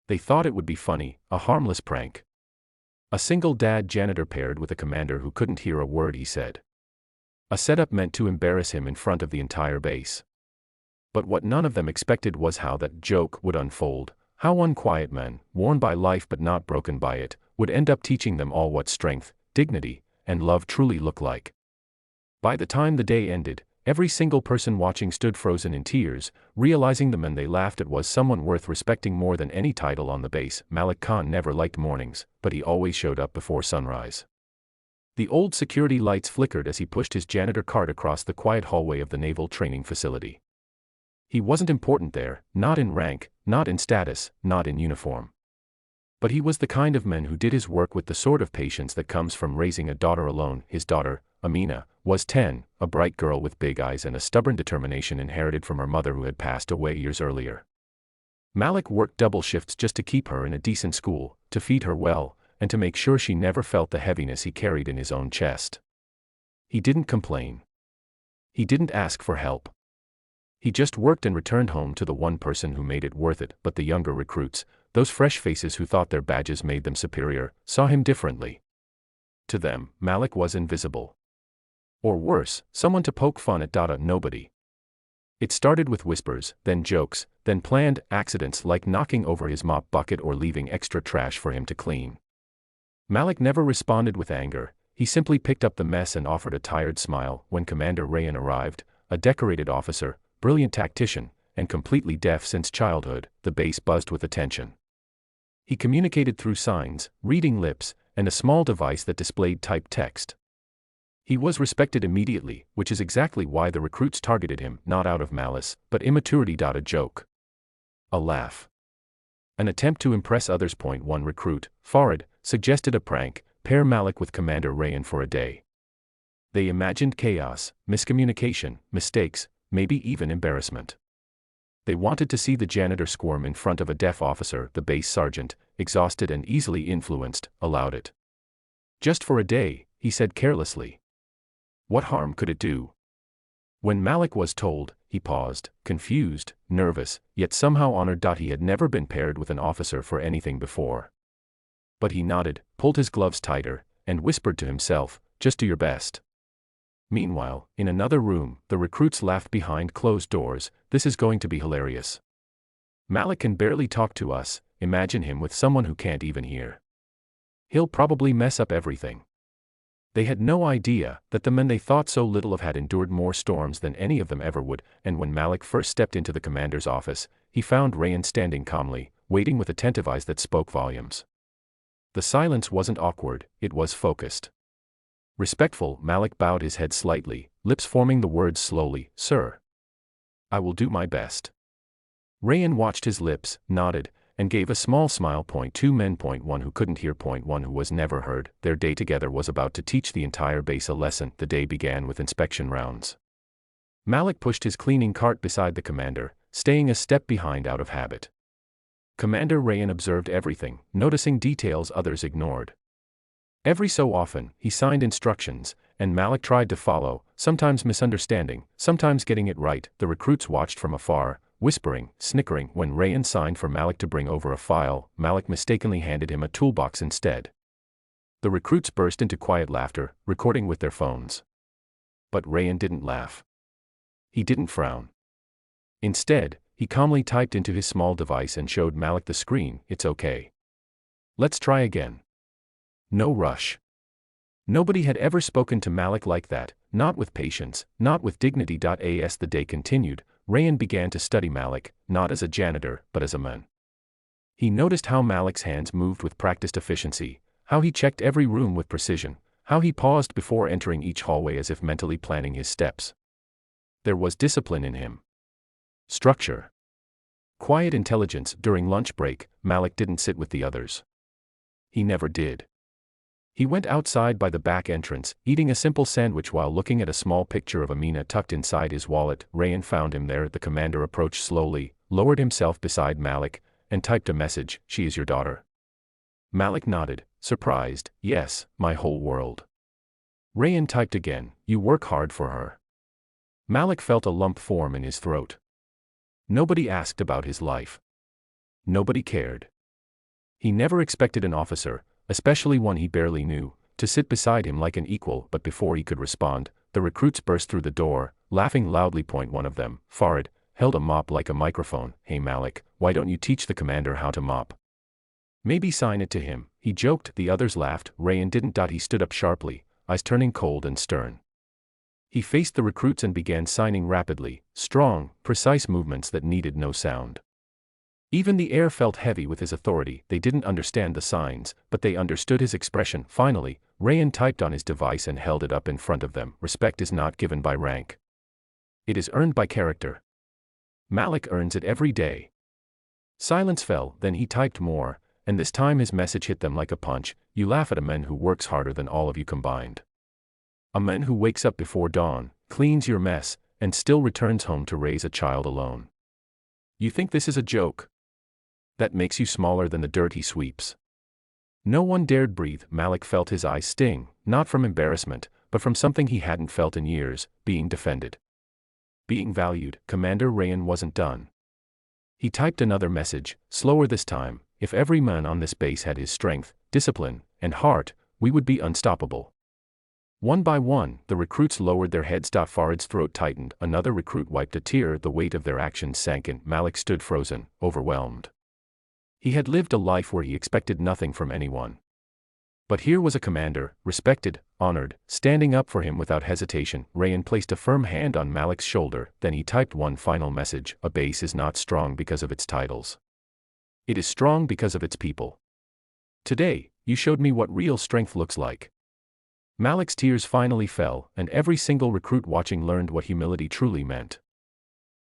They thought it would be funny, a harmless prank. A single dad janitor paired with a commander who couldn't hear a word he said. A setup meant to embarrass him in front of the entire base. But what none of them expected was how that joke would unfold, how one quiet man, worn by life but not broken by it, would end up teaching them all what strength, dignity, and love truly look like. By the time the day ended, every single person watching stood frozen in tears, realizing the man they laughed at was someone worth respecting more than any title on the base. Malik Khan never liked mornings, but he always showed up before sunrise. The old security lights flickered as he pushed his janitor cart across the quiet hallway of the naval training facility. He wasn't important there, not in rank, not in status, not in uniform. But he was the kind of man who did his work with the sort of patience that comes from raising a daughter alone. His daughter, Amina, was 10, a bright girl with big eyes and a stubborn determination inherited from her mother who had passed away years earlier. Malik worked double shifts just to keep her in a decent school, to feed her well, and to make sure she never felt the heaviness he carried in his own chest. He didn't complain. He didn't ask for help. He just worked and returned home to the one person who made it worth it. But the younger recruits, those fresh faces who thought their badges made them superior, saw him differently. To them, Malik was invisible. Or worse, someone to poke fun at. Nobody. It started with whispers, then jokes, then planned accidents like knocking over his mop bucket or leaving extra trash for him to clean. Malik never responded with anger. He simply picked up the mess and offered a tired smile. When Commander Rayan arrived, a decorated officer, brilliant tactician, and completely deaf since childhood, the base buzzed with attention. He communicated through signs, reading lips, and a small device that displayed typed text. He was respected immediately, which is exactly why the recruits targeted him, not out of malice, but immaturity. A joke. A laugh. An attempt to impress others. One recruit, Farid, suggested a prank, pair Malik with Commander Rayan for a day. They imagined chaos, miscommunication, mistakes, maybe even embarrassment. They wanted to see the janitor squirm in front of a deaf officer. The base sergeant, exhausted and easily influenced, allowed it. Just for a day, he said carelessly. What harm could it do? When Malik was told, he paused, confused, nervous, yet somehow honored. He had never been paired with an officer for anything before. But he nodded, pulled his gloves tighter, and whispered to himself, just do your best. Meanwhile, in another room, the recruits laughed behind closed doors. This is going to be hilarious. Malik can barely talk to us, imagine him with someone who can't even hear. He'll probably mess up everything. They had no idea that the men they thought so little of had endured more storms than any of them ever would, and when Malik first stepped into the commander's office, he found Rayan standing calmly, waiting with attentive eyes that spoke volumes. The silence wasn't awkward, it was focused. Respectful. Malik bowed his head slightly, lips forming the words slowly, "Sir. I will do my best." Rayan watched his lips, nodded, and gave a small smile. 2 Men. 1 Who couldn't hear. 1 Who was never heard. Their day together was about to teach the entire base a lesson. The day began with inspection rounds. Malik pushed his cleaning cart beside the commander, staying a step behind out of habit. Commander Rayan observed everything, noticing details others ignored. Every so often, he signed instructions, and Malik tried to follow, sometimes misunderstanding, sometimes getting it right. The recruits watched from afar, whispering, snickering. When Rayan signed for Malik to bring over a file, Malik mistakenly handed him a toolbox instead. The recruits burst into quiet laughter, recording with their phones. But Rayan didn't laugh. He didn't frown. Instead, he calmly typed into his small device and showed Malik the screen. It's okay. Let's try again. No rush. Nobody had ever spoken to Malik like that, not with patience, not with dignity. As the day continued, Rayan began to study Malik, not as a janitor, but as a man. He noticed how Malik's hands moved with practiced efficiency, how he checked every room with precision, how he paused before entering each hallway as if mentally planning his steps. There was discipline in him. Structure. Quiet intelligence. During lunch break, Malik didn't sit with the others. He never did. He went outside by the back entrance, eating a simple sandwich while looking at a small picture of Amina tucked inside his wallet. Rayan found him there. The commander approached slowly, lowered himself beside Malik, and typed a message, "She is your daughter." Malik nodded, surprised, "Yes, my whole world." Rayan typed again, "You work hard for her." Malik felt a lump form in his throat. Nobody asked about his life. Nobody cared. He never expected an officer, especially one he barely knew, to sit beside him like an equal, but before he could respond, the recruits burst through the door, laughing loudly. One of them, Farid, held a mop like a microphone. "Hey Malik, why don't you teach the commander how to mop? Maybe sign it to him," he joked. The others laughed. Rayan didn't. He stood up sharply, eyes turning cold and stern. He faced the recruits and began signing rapidly, strong, precise movements that needed no sound. Even the air felt heavy with his authority. They didn't understand the signs, but they understood his expression. Finally, Rayan typed on his device and held it up in front of them. "Respect is not given by rank. It is earned by character. Malik earns it every day." Silence fell, then he typed more, and this time his message hit them like a punch. "You laugh at a man who works harder than all of you combined. A man who wakes up before dawn, cleans your mess, and still returns home to raise a child alone. You think this is a joke? That makes you smaller than the dirt he sweeps." No one dared breathe. Malik felt his eyes sting, not from embarrassment, but from something he hadn't felt in years: being defended. Being valued. Commander Rayan wasn't done. He typed another message, slower this time: "If every man on this base had his strength, discipline, and heart, we would be unstoppable." One by one, the recruits lowered their heads. Farid's throat tightened. Another recruit wiped a tear. The weight of their actions sank in. Malik stood frozen, overwhelmed. He had lived a life where he expected nothing from anyone. But here was a commander, respected, honored, standing up for him without hesitation. Rayan placed a firm hand on Malik's shoulder, then he typed one final message: "A base is not strong because of its titles. It is strong because of its people. Today, you showed me what real strength looks like." Malik's tears finally fell, and every single recruit watching learned what humility truly meant.